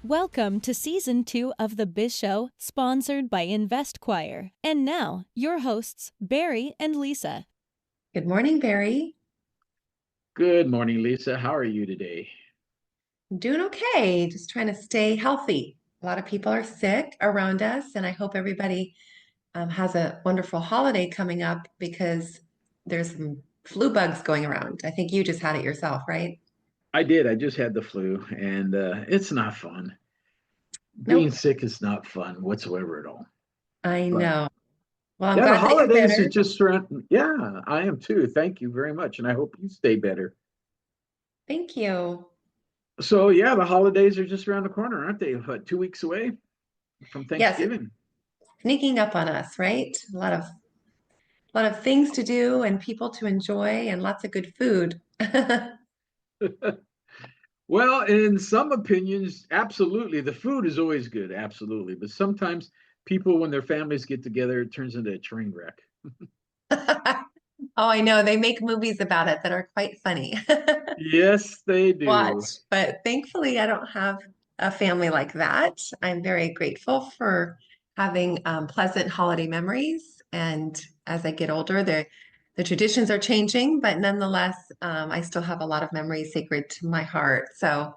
Welcome to Season 2 of the Biz Show, sponsored by InvestQuire. And now, your hosts, Barry and Lisa. Good morning, Barry. Good morning, Lisa. How are you today? I'm doing okay, just trying to stay healthy. A lot of people are sick around us, and I hope everybody has a wonderful holiday coming up because there's some flu bugs going around. I think you just had it yourself, right? I did. I just had the flu, and it's not fun. Being Nope, sick is not fun whatsoever at all. I But know. Well, I'm yeah, the glad that you're holidays are better. just around. Yeah, I am too. Thank you very much, and I hope you stay better. Thank you. So yeah, the holidays are just around the corner, aren't they? What, 2 weeks away from Yes, it's Thanksgiving? sneaking up on us, right? A lot of things to do and people to enjoy and lots of good food. Well, in some opinions, absolutely. The food is always good, absolutely. But sometimes people, when their families get together, it turns into a train wreck. Oh, I know. They make movies about it that are quite funny. Yes, they Watch. do. But thankfully, I don't have a family like that. I'm very grateful for having pleasant holiday memories. And as I get older, the traditions are changing, but nonetheless, I still have a lot of memories sacred to my heart. So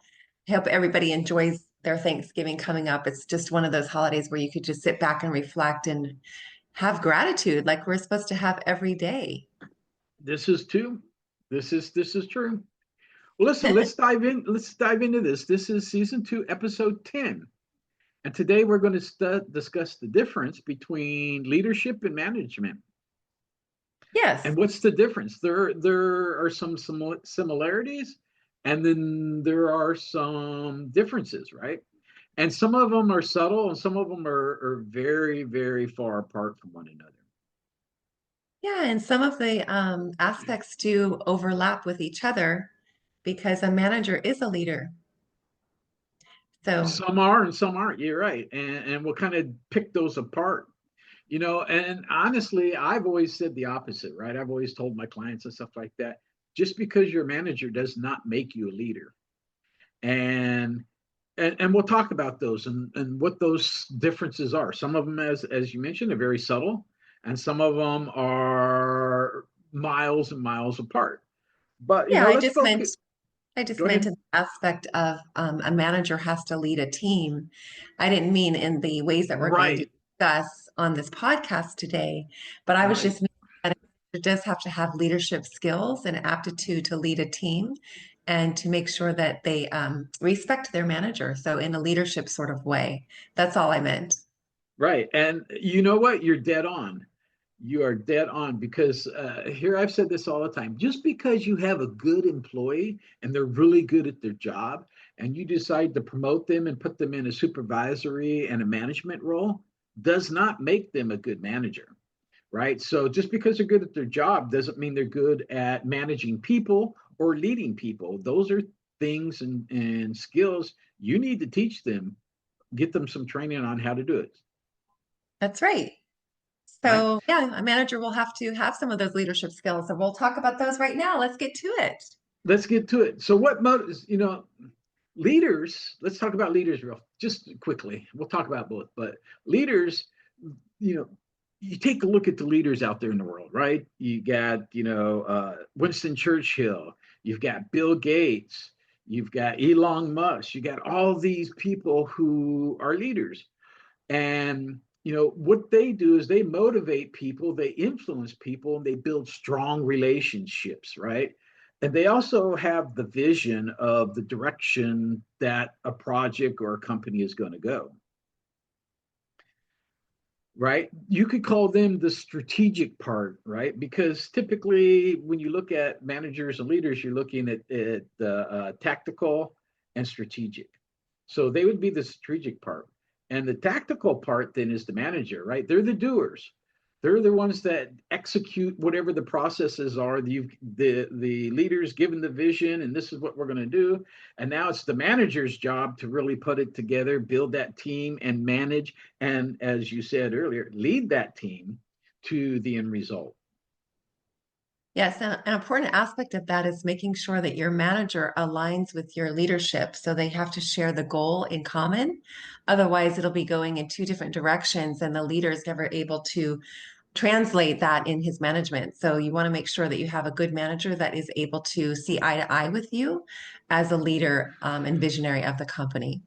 I hope everybody enjoys their Thanksgiving coming up. It's just one of those holidays where you could just sit back and reflect and have gratitude like we're supposed to have every day. This is too. This is true. Well, listen, let's dive in. Let's dive into this. This is season 2, episode 10. And today we're going to discuss the difference between leadership and management. Yes. And what's the difference? There are some similarities, and then there are some differences, right? And some of them are subtle, and some of them are very, very far apart from one another. Yeah, and some of the aspects do overlap with each other because a manager is a leader. So, Some are and some aren't. You're right. And we'll kind of pick those apart. And honestly, I've always said the opposite, right? I've always told my clients and stuff like that. Just because you're a manager does not make you a leader. And and we'll talk about those and what those differences are. Some of them, as you mentioned, are very subtle, and some of them are miles and miles apart. But yeah, let's focus. I just Go meant ahead. in the aspect of a manager has to lead a team. I didn't mean in the ways that we're going to Right, discuss on this podcast today, but I was right. just meaning that it does have to have leadership skills and aptitude to lead a team and to make sure that they respect their manager. So in a leadership sort of way. That's all I meant. Right. And you know what? You're dead on. You are dead on because here I've said this all the time. Just because you have a good employee and they're really good at their job and you decide to promote them and put them in a supervisory and a management role does not make them a good manager, right? So just because they're good at their job doesn't mean they're good at managing people or leading people. Those are things and skills you need to teach them, get them some training on how to do it, That's right. right? So, yeah, a manager will have to have some of those leadership skills. So, we'll talk about those right now. Let's get to it. Let's get to it. So what motives, leaders, let's talk about leaders real just quickly. We'll talk about both, but leaders, you know, you take a look at the leaders out there in the world, right? You got, Winston Churchill, you've got Bill Gates, you've got Elon Musk, you got all these people who are leaders. And what they do is they motivate people, they influence people, and they build strong relationships, right? And they also have the vision of the direction that a project or a company is going to go, right? You could call them the strategic part, right? Because typically, when you look at managers and leaders, you're looking at the tactical and strategic. So they would be the strategic part. And the tactical part then is the manager, right? They're the doers. They're the ones that execute whatever the processes are. The leaders given the vision, and this is what we're going to do. And now it's the manager's job to really put it together, build that team, and manage. And as you said earlier, lead that team to the end result. Yes, an important aspect of that is making sure that your manager aligns with your leadership. So they have to share the goal in common. Otherwise, it'll be going in two different directions, and the leader is never able to translate that in his management. So you want to make sure that you have a good manager that is able to see eye to eye with you as a leader and visionary of the company.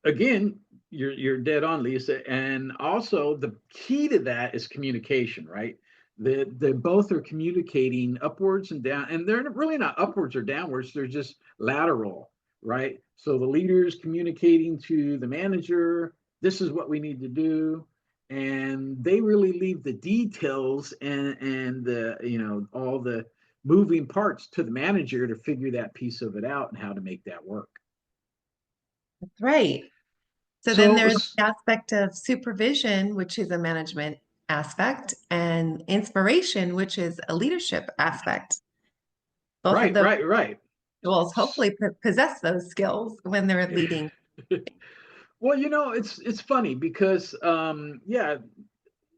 Again, you're dead on, Lisa. And also the key to that is communication, right? They both are communicating upwards and down, and they're really not upwards or downwards, they're just lateral, right? So the leader's communicating to the manager, this is what we need to do. And they really leave the details and the all the moving parts to the manager to figure that piece of it out and how to make that work. That's right. So then So there's the aspect of supervision, which is a management aspect, and inspiration, which is a leadership aspect. Both of right, those right, right. individuals hopefully possess those skills when they're leading. Well, it's funny because yeah,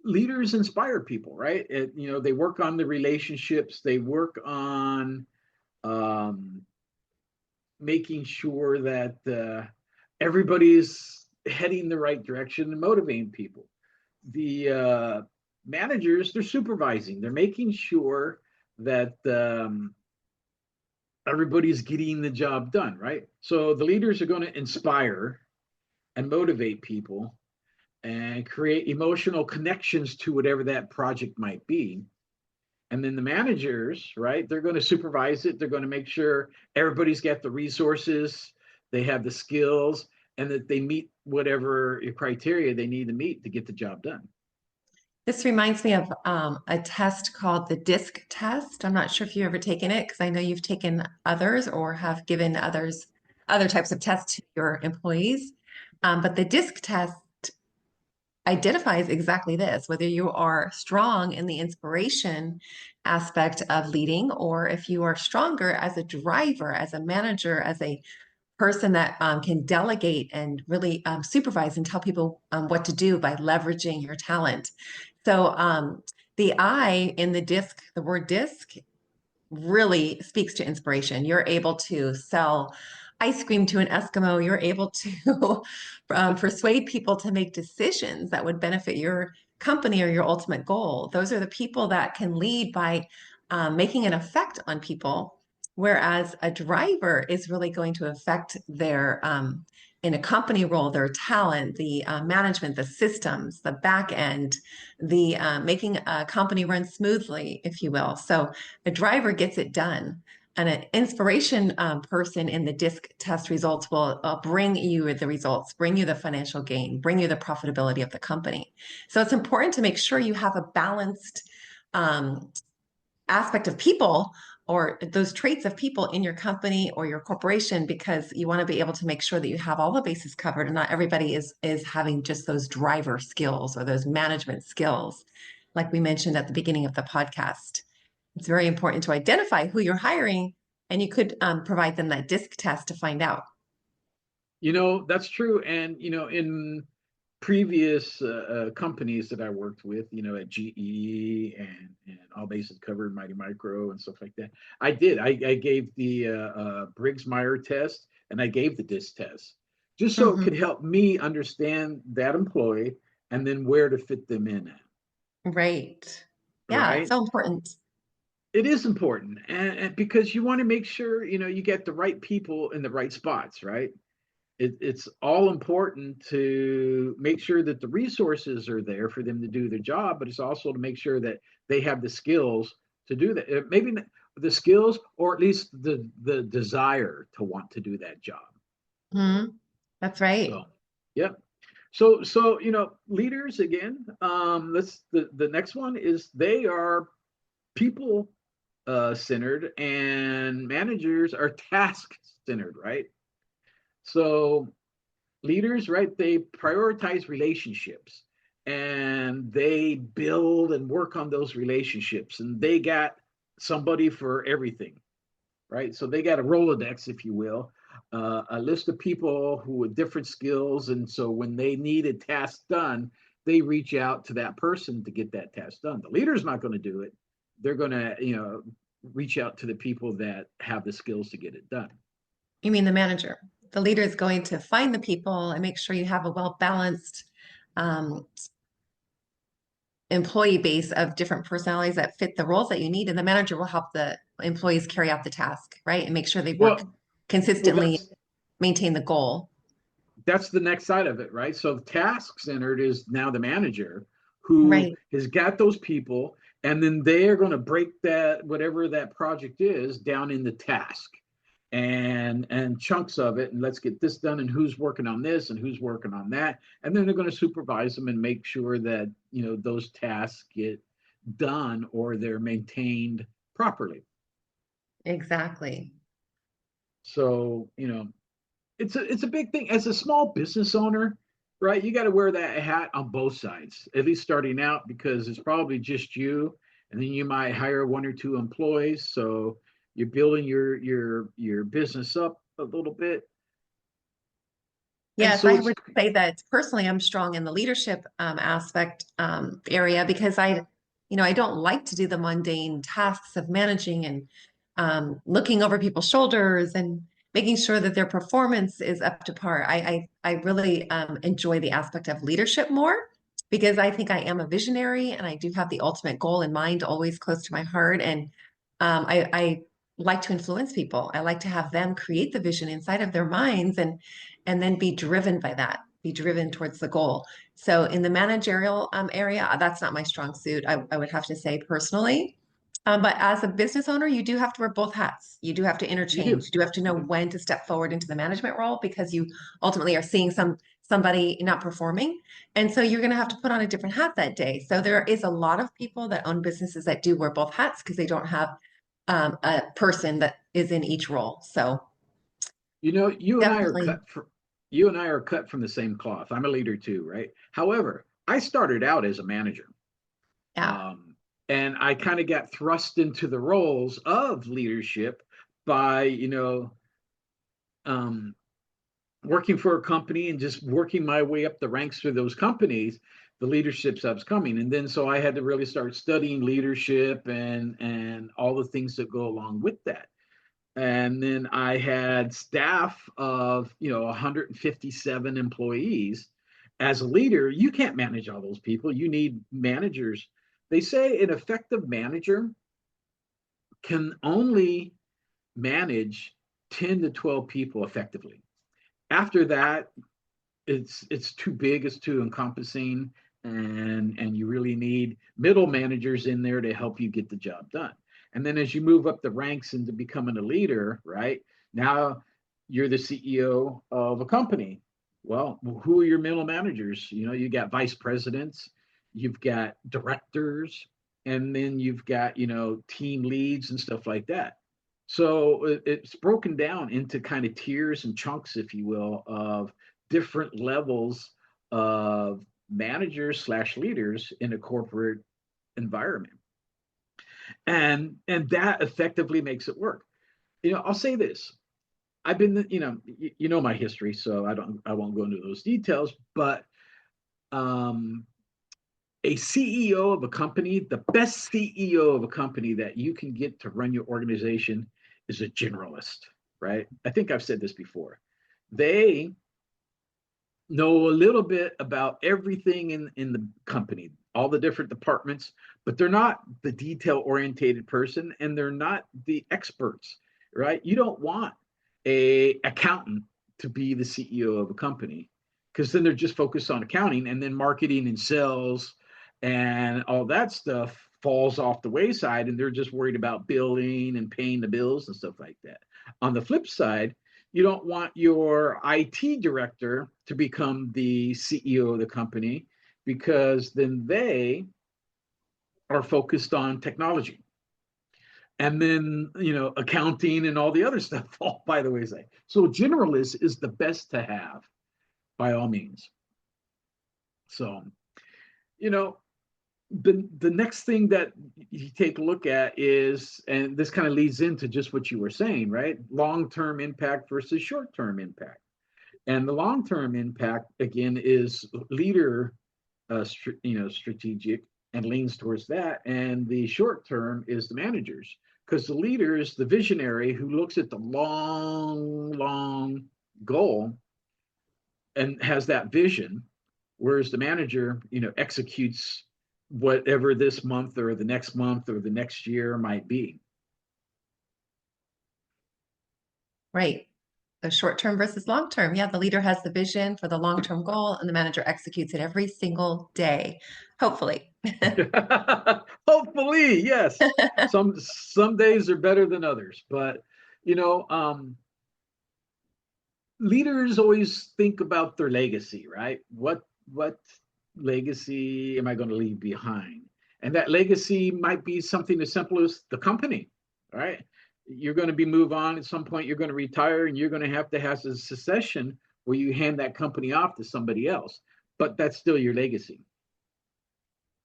leaders inspire people, right? They work on the relationships, they work on um, making sure that everybody's heading the right direction and motivating people. The managers, they're supervising, they're making sure that everybody's getting the job done, right? So the leaders are going to inspire and motivate people and create emotional connections to whatever that project might be. And then the managers, right, they're going to supervise it. They're going to make sure everybody's got the resources, they have the skills, and that they meet whatever criteria they need to meet to get the job done. This reminds me of a test called the DISC test. I'm not sure if you've ever taken it because I know you've taken others or have given others other types of tests to your employees. But the DISC test identifies exactly this, whether you are strong in the inspiration aspect of leading, or if you are stronger as a driver, as a manager, as a person that can delegate and really supervise and tell people what to do by leveraging your talent. So the I in the disc, the word disc, really speaks to inspiration. You're able to sell ice cream to an Eskimo. You're able to persuade people to make decisions that would benefit your company or your ultimate goal. Those are the people that can lead by making an effect on people, whereas a driver is really going to affect their in a company role, their talent, the management, the systems, the back end, the making a company run smoothly, if you will. So a driver gets it done. And an inspiration person in the DISC test results will bring you the results, bring you the financial gain, bring you the profitability of the company. So it's important to make sure you have a balanced aspect of people or those traits of people in your company or your corporation, because you want to be able to make sure that you have all the bases covered and not everybody is having just those driver skills or those management skills, like we mentioned at the beginning of the podcast. It's very important to identify who you're hiring, and you could provide them that DISC test to find out. That's true. And, in previous companies that I worked with, at GE and All Bases Covered, Mighty Micro, and stuff like that, I gave the Briggs Meyer test and I gave the DISC test just so it Mhm. could help me understand that employee and then where to fit them in at, Right. Yeah, it's right? so important. It is important, and because you want to make sure you get the right people in the right spots, right? It's all important to make sure that the resources are there for them to do their job, but it's also to make sure that they have the skills to do that. Maybe not the skills, or at least the desire to want to do that job. Mhm. That's right. So, yep. So leaders again. Let's the next one is they are people centered, and managers are task centered, right? So leaders, right, they prioritize relationships and they build and work on those relationships, and they got somebody for everything, right? So they got a Rolodex, if you will, a list of people who with different skills. And so when they need a task done, they reach out to that person to get that task done. The leader's not going to do it. they're going to, reach out to the people that have the skills to get it done. You mean the manager? The leader is going to find the people and make sure you have a well-balanced um, employee base of different personalities that fit the roles that you need, and the manager will help the employees carry out the task, right? And make sure they work Well, consistently, maintain the goal. that's the next side of it, right? So task centered is now the manager who Right. has got those people, and then they are going to break that whatever that project is down into task and chunks of it, and let's get this done, and who's working on this and who's working on that, and then they're going to supervise them and make sure that those tasks get done or they're maintained properly. Exactly. So it's a big thing as a small business owner, right? You got to wear that hat on both sides, at least starting out, because it's probably just you, and then you might hire one or two employees. So you're building your business up a little bit, and Yes, so I it's would say that personally, I'm strong in the leadership aspect area because I don't like to do the mundane tasks of managing and looking over people's shoulders and making sure that their performance is up to par. I really enjoy the aspect of leadership more because I think I am a visionary and I do have the ultimate goal in mind, always close to my heart. And I like to influence people. I like to have them create the vision inside of their minds and then be driven by that, be driven towards the goal. So in the managerial area, that's not my strong suit, I would have to say personally. But as a business owner, you do have to wear both hats. You do have to you interchange. do. You do have to know when to step forward into the management role because you ultimately are seeing somebody not performing. And so you're going to have to put on a different hat that day. So there is a lot of people that own businesses that do wear both hats because they don't have a person that is in each role. So You and I are definitely, cut from the same cloth. I'm a leader too, right? However, I started out as a manager. yeah. Um, and I kind of got thrust into the roles of leadership by, um, working for a company and just working my way up the ranks through those companies. The leadership stuff's coming, and then so I had to really start studying leadership and all the things that go along with that. And then I had staff of 157 employees. As a leader, you can't manage all those people. You need managers. They say an effective manager can only manage 10 to 12 people effectively. After that, it's too big, it's too encompassing, and you really need middle managers in there to help you get the job done. And then as you move up the ranks into becoming a leader, right? Now you're the CEO of a company. Well, who are your middle managers? You got vice presidents, you've got directors, and then you've got, team leads and stuff like that. So it's broken down into kind of tiers and chunks, if you will, of different levels of managers slash leaders in a corporate environment, and that effectively makes it work. I'll say this: I've been, my history, so I won't go into those details, but um, a CEO of a company, the best CEO of a company that you can get to run your organization is a generalist, right? I think I've said this before. They know a little bit about everything in the company, all the different departments, but they're not the detail orientated person and they're not the experts, right? You don't want a accountant to be the CEO of a company because then they're just focused on accounting, and then marketing and sales and all that stuff falls off the wayside, and they're just worried about billing and paying the bills and stuff like that. On the flip side, you don't want your IT director to become the CEO of the company because then they are focused on technology. And then, accounting and all the other stuff fall by the wayside. So generalist is the best to have by all means. So, you know, the next thing that you take a look at is, and this kind of leads into just what you were saying, right? Long-term impact versus short-term impact. And the long-term impact again is leader, strategic, and leans towards that. And the short term is the managers, because the leader is the visionary who looks at the long goal and has that vision, whereas the manager, executes whatever this month or the next year might be. Right. The short term versus long term. Yeah, the leader has the vision for the long term goal, and the manager executes it every single day. Hopefully. Hopefully, yes. Some days are better than others, but you know, leaders always think about their legacy, right? What legacy am I going to leave behind? And that legacy might be something as simple as the company, right? You're going to be move on at some point. You're going to retire, and you're going to have a succession where you hand that company off to somebody else. But that's still your legacy.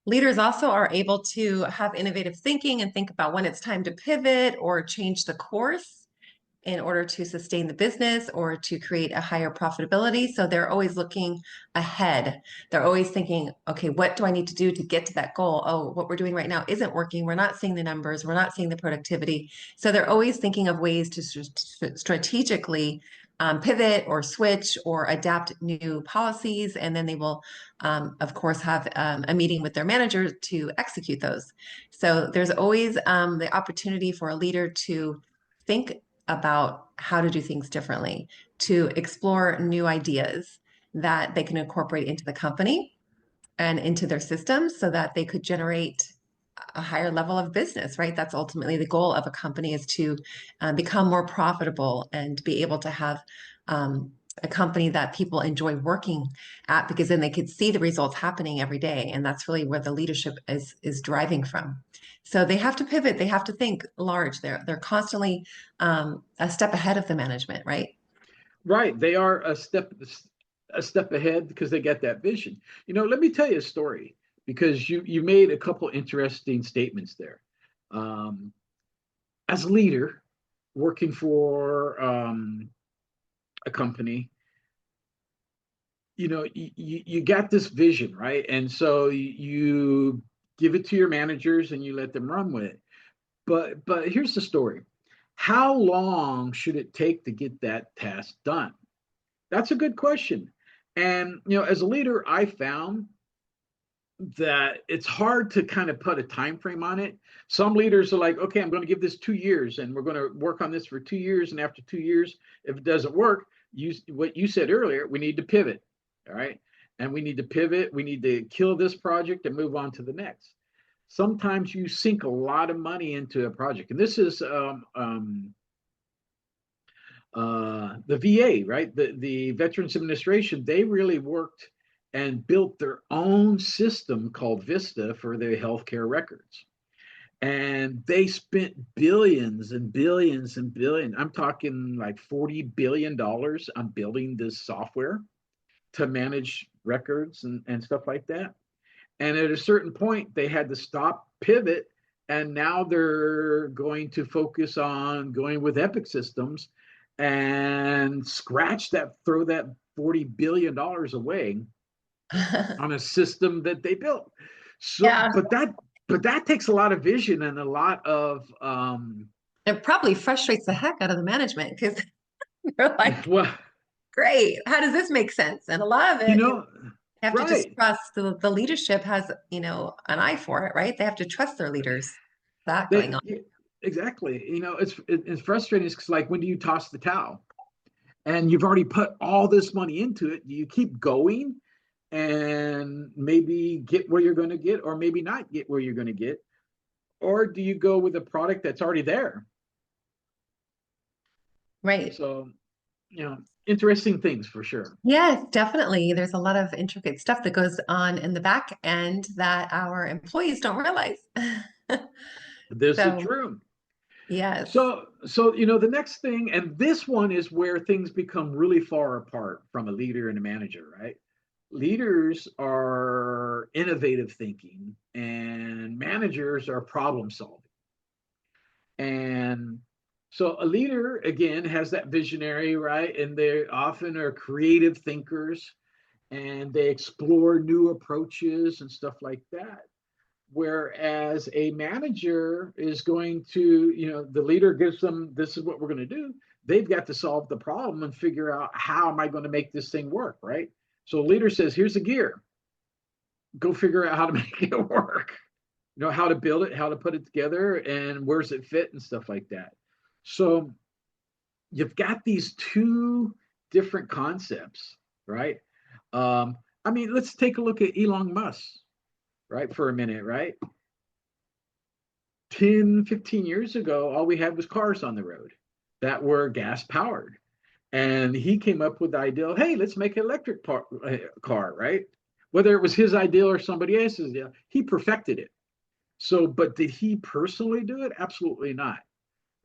Leaders also are able to have innovative thinking and think about when it's time to pivot or change the course in order to sustain the business or to create a higher profitability. So they're always looking ahead. They're always thinking, okay, what do I need to do to get to that goal? Oh, what we're doing right now isn't working. We're not seeing the numbers. We're not seeing the productivity. So they're always thinking of ways to strategically pivot or switch or adapt new policies. And then they will, of course, have a meeting with their manager to execute those. So there's always the opportunity for a leader to think about how to do things differently, to explore new ideas that they can incorporate into the company and into their systems so that they could generate a higher level of business, right? That's ultimately the goal of a company, is to become more profitable and be able to have a company that people enjoy working at, because then they could see the results happening every day. And that's really where the leadership is driving from. So they have to pivot. They have to think large. They're constantly a step ahead of the management, right? Right. They are a step ahead because they get that vision. Let me tell you a story, because you made a couple interesting statements there. Um, as a leader working for a company, you got this vision, right? And so you give it to your managers and you let them run with it. But here's the story. How long should it take to get that task done? That's a good question. And as a leader, I found that it's hard to kind of put a time frame on it. Some leaders are like, okay, I'm going to give this 2 years, and we're going to work on this for 2 years. And after 2 years, if it doesn't work, what you said earlier, we need to pivot. All right. And we need to pivot. We need to kill this project and move on to the next. Sometimes you sink a lot of money into a project. And this is the VA, right? The Veterans Administration, they really worked and built their own system called Vista for their healthcare records. And they spent billions and billions and billions. I'm talking like $40 billion on building this software to manage records and stuff like that. And at a certain point, they had to stop, pivot, and now they're going to focus on going with Epic systems and throw that $40 billion away on a system that they built. So, Yeah. but that takes a lot of vision and a lot of It probably frustrates the heck out of the management, because they're like, well, great, how does this make sense? And a lot of you it, you know, have to just right. trust the leadership has, an eye for it, right? They have to trust their leaders. That going They on. yeah, exactly. It's frustrating because, like, when do you toss the towel? And you've already put all this money into it. Do you keep going and maybe get where you're going to get, or maybe not get where you're going to get? Or do you go with a product that's already there? Right. So, interesting things for sure. Yes, definitely. There's a lot of intricate stuff that goes on in the back end that our employees don't realize. This is So, true. yes. So the next thing, and this one is where things become really far apart from a leader and a manager, right? Leaders are innovative thinking, and managers are problem solving. And so a leader, again, has that visionary, right? And they often are creative thinkers, and they explore new approaches and stuff like that. Whereas a manager is going to, the leader gives them, this is what we're going to do. They've got to solve the problem and figure out, how am I going to make this thing work, right? So a leader says, here's the gear. Go figure out how to make it work. How to build it, how to put it together, and where's it fit and stuff like that. So you've got these two different concepts, right? Let's take a look at Elon Musk, right, for a minute, right? 10, 15 years ago, all we had was cars on the road that were gas powered. And he came up with the idea, hey, let's make an electric car, right? Whether it was his idea or somebody else's idea, he perfected it. So, but did he personally do it? Absolutely not,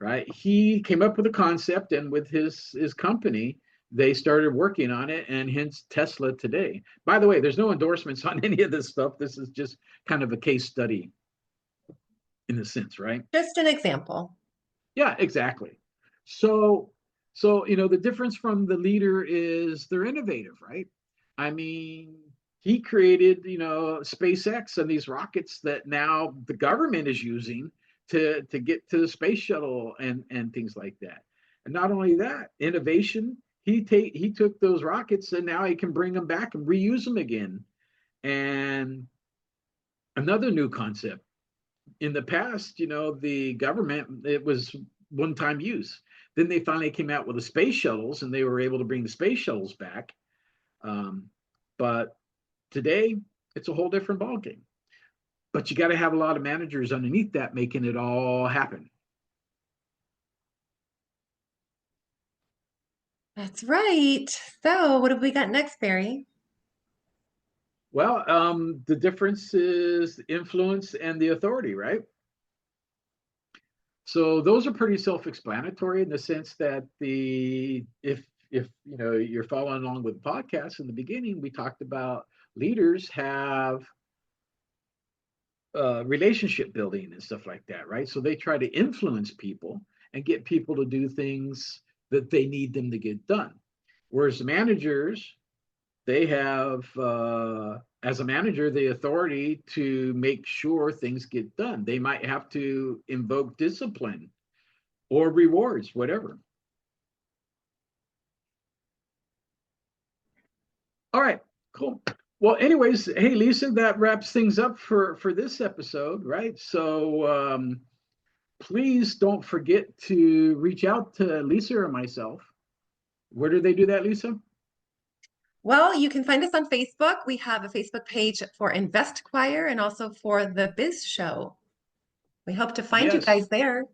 right? He came up with a concept, and with his company, they started working on it, and hence Tesla today. By the way, there's no endorsements on any of this stuff. This is just kind of a case study in a sense, right? Just an example. Yeah, exactly. So, the difference from the leader is they're innovative, right? I mean, he created, SpaceX and these rockets that now the government is using to get to the space shuttle and things like that. And not only that, innovation. He took those rockets and now he can bring them back and reuse them again. And another new concept. In the past, the government, it was one-time use. Then they finally came out with the space shuttles, and they were able to bring the space shuttles back. But today, it's a whole different ballgame. But you got to have a lot of managers underneath that making it all happen. That's right. So what have we got next, Barry? Well, the difference is influence and the authority, right? So those are pretty self-explanatory in the sense that if you're following along with the podcast in the beginning, we talked about leaders have relationship building and stuff like that, right? So they try to influence people and get people to do things that they need them to get done. Whereas the managers, they have, as a manager, the authority to make sure things get done. They might have to invoke discipline or rewards, whatever. All right, cool. Well, anyways, hey, Lisa, that wraps things up for this episode, right? So please don't forget to reach out to Lisa or myself. Where do they do that, Lisa? Well, you can find us on Facebook. We have a Facebook page for Invest Choir and also for the Biz Show. We hope to find you guys there.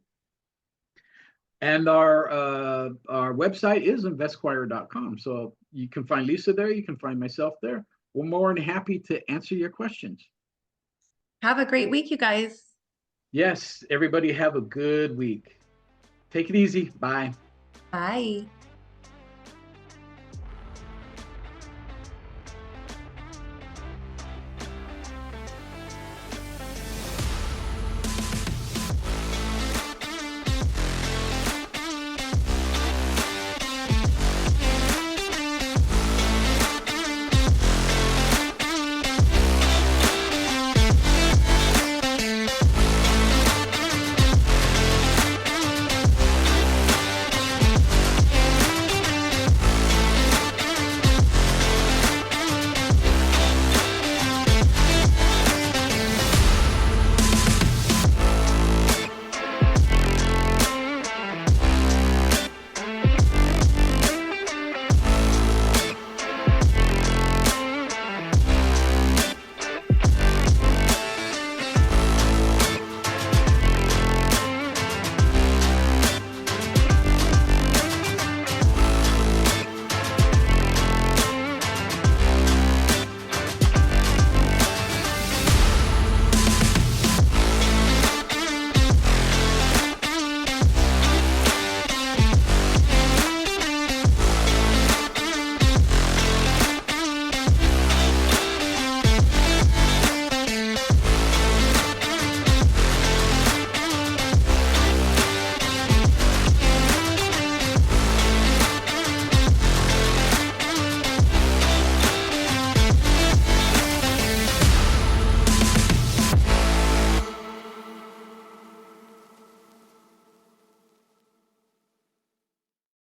And our website is investchoir.com. So you can find Lisa there. You can find myself there. We're more than happy to answer your questions. Have a great week, you guys. Yes, everybody have a good week. Take it easy. Bye. Bye.